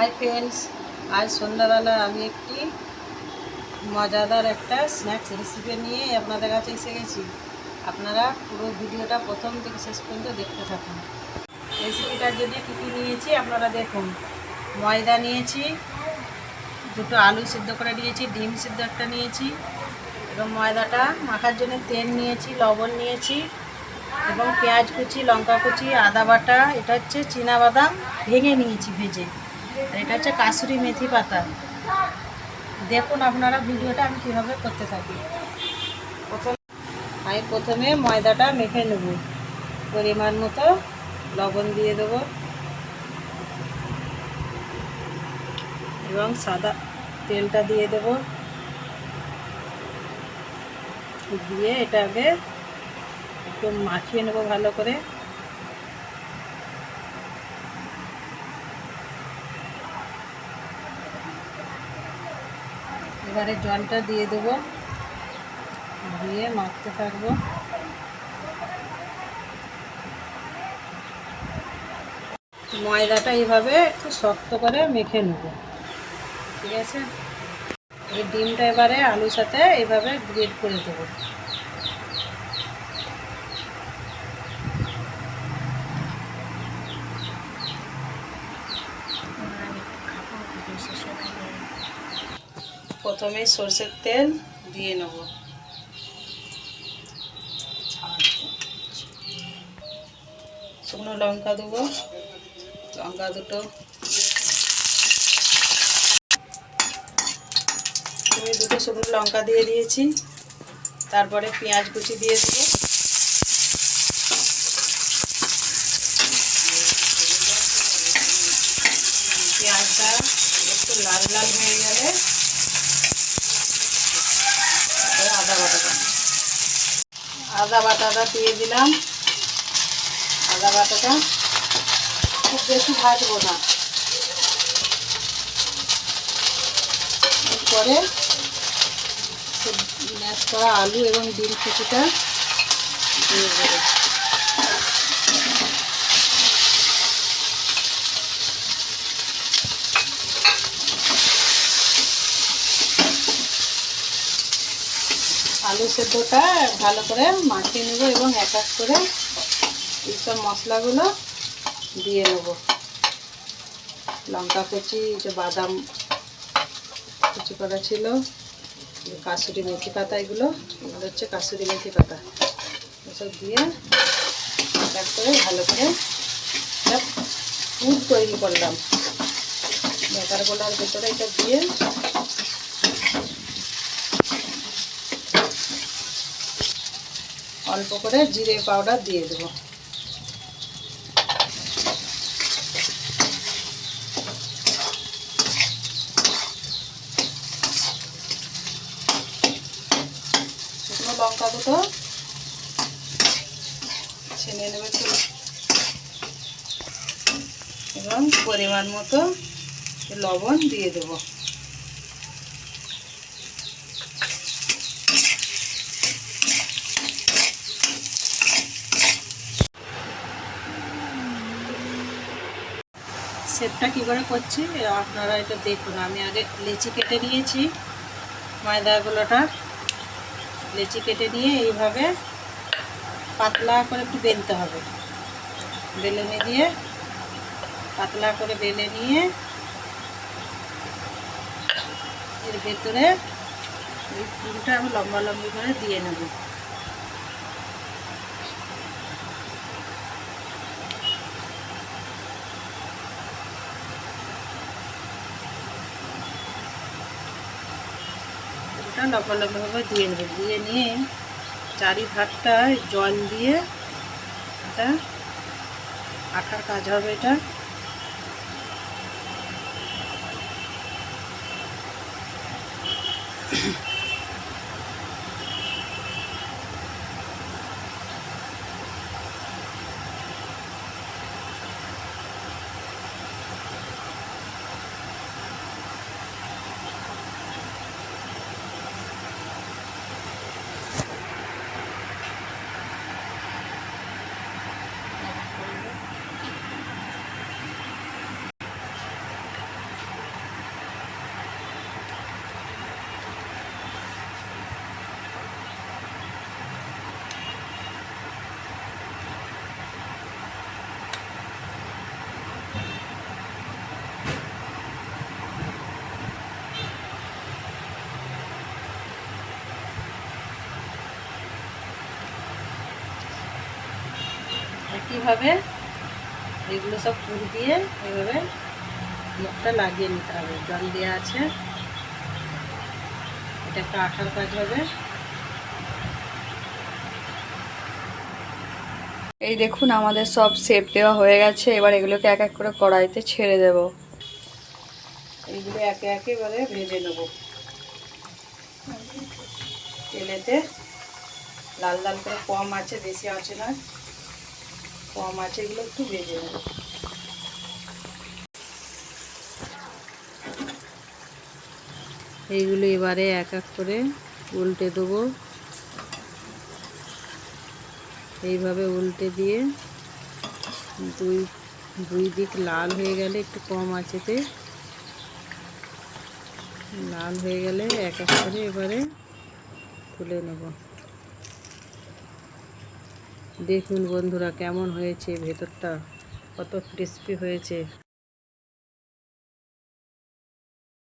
Hi friends, আজ সন্ধ্যাবেলা আমি একটি মজাদার একটা স্ন্যাক্স রেসিপি নিয়ে আপনাদের কাছে এসে গেছি। আপনারা পুরো ভিডিওটা প্রথম থেকে শেষ পর্যন্ত দেখতে থাকুন। রেসিপিটার জন্য কী কী নিয়েছি আপনারা দেখুন। ময়দা নিয়েছি, দুটো আলু সিদ্ধ করে নিয়েছি, ডিম সিদ্ধ একটা নিয়েছি এবং ময়দাটা মাখার জন্য তেল নিয়েছি, লবণ নিয়েছি এবং পেঁয়াজ কুচি, লঙ্কা কুচি, আদা বাটা, এটা হচ্ছে চীনাবাদাম ভেঙে নিয়েছি ভেজে, আর এটা হচ্ছে কাসুরি মেথি পাতা। দেখুন আপনারা ভিডিওটা আমি কীভাবে করতে থাকি। আমি প্রথমে ময়দাটা মেখে নেব, পরিমাণ মতো লবণ দিয়ে দেবো এবং সাদা তেলটা দিয়ে দেব, দিয়ে এটাকে একটু মাখিয়ে নেব ভালো করে। এবারে জলটা দিয়ে দেবো, দিয়ে মাখতে থাকবো। ময়দাটা এইভাবে একটু শক্ত করে মেখে নেব, ঠিক আছে। এই ডিমটা এবারে আলুর সাথে এইভাবে গ্রেট করে দেবো। প্রথমে সরষের তেল দিয়ে নেব, শুকনো লঙ্কা দেবো, লঙ্কা দুটো, আমি দুটো শুকনো লঙ্কা দিয়ে দিয়েছি। তারপরে পেঁয়াজ কুচি দিয়ে দেবো, পেঁয়াজটা একটু লাল লাল হয়ে গেলে তারপরে আদা বাটাটা দিয়ে দিলাম। আদা বাটাটা খুব বেশি ভাজবো না, এরপরে ম্যাশ করা আলু এবং ডিম কুচিটা দিয়ে দেবো। আলু সেদ্ধটা ভালো করে মাখিয়ে নেব এবং এক এক করে এইসব মশলাগুলো দিয়ে নেব। লঙ্কা কুচি, যে বাদাম কুচি করা ছিল, কাসুরি মেথি পাতা, এগুলো হচ্ছে কাসুরি মেথি পাতা, এসব দিয়ে এক এক করে ভালো করে একটা পুর তৈরি করলাম। ব্যাটারগুলোর ভেতরে এটা দিয়ে অল্প করে জিরে পাউডার দিয়ে দেবো। শুকনো লঙ্কা দুটো ছেনে নেবে এবং পরিমাণ মতো লবণ দিয়ে দেবো। শেপটা কী করে করছি আপনারা এটা দেখুন। আমি আগে লেচি কেটে নিয়েছি, ময়দাগুলোটা লেচি কেটে নিয়ে এইভাবে পাতলা করে একটু বেলতে হবে। বেলুনি দিয়ে পাতলা করে বেলে নিয়ে এর ভেতরে এই পুরটা আমি লম্বা লম্বি করে দিয়ে নেব। লম্বা লম্বাভাবে দিয়ে নেব, দিয়ে নিয়ে চারিধারটা জল দিয়ে এটা আঠার কাজ হবে। এটা এইভাবে এগুলো সব পুর দিয়ে এইভাবে মুখটা লাগিয়ে নিতে হবে। জল দেওয়া আছে, এটা একটা আঠার কাজ হবে। এই দেখুন আমাদের সব শেপ দেওয়া হয়ে গেছে। এবার এগুলোকে এক এক করে কড়াইতে ছেড়ে দেব। এইগুলো একে একে এবারে ভেজে নেব তেলেতে, লাল লাল করে, কম আছে, বেশি আছে না, কম আছে, এগুলো একটু ভেজে নেব। এইগুলো এবারে এক এক করে উল্টে দেবো। এইভাবে উল্টে দিয়ে দুই দুই দিক লাল হয়ে গেলে, একটু কম আঁচেতে লাল হয়ে গেলে এক এক করে এবারে তুলে নেব। দেখুন বন্ধুরা কেমন হয়েছে, ভেতরটা কত ক্রিস্পি হয়েছে।